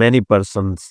many persons،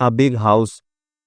a big house،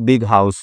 big house۔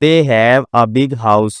they have a big house،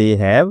they have،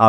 a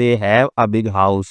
they have a big house۔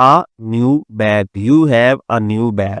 a new bag، you have a new bag۔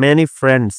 many friends.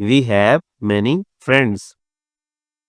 we have many friends.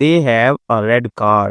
they have a red car.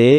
they,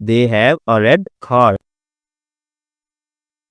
they have a red car.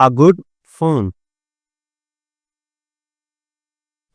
a good phone.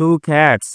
2 cats.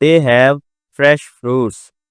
they have fresh fruits.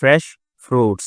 fresh fruits.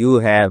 you have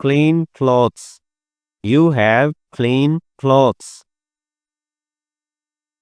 clean clothes. You have clean clothes.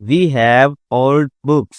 we have old books.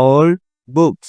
old books.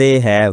they have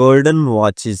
golden watches.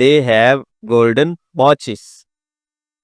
they have golden watches.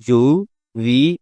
you, we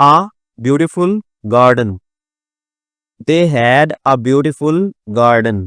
a beautiful garden. They had a beautiful garden.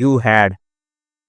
you had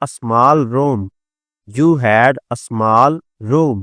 a small room. You had a small room.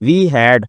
we had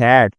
had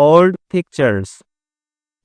old pictures.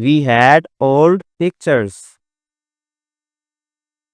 we had old pictures.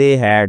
they had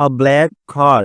a black car.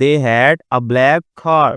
they had a black car.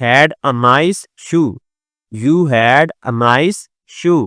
had a nice shoe. You had a nice shoe.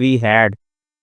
we had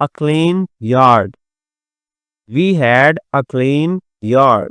a clean yard. We had a clean yard.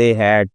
they had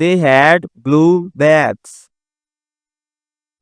They had blue bags.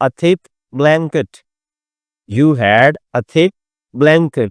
a thick blanket. You had a thick blanket.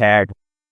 had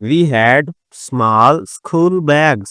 We had small school bags.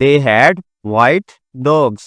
they had white dogs.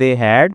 they had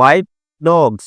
white dogs.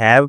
have,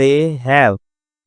they have,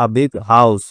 a big house.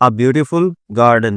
A beautiful garden.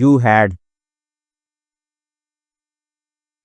you had.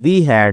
We had.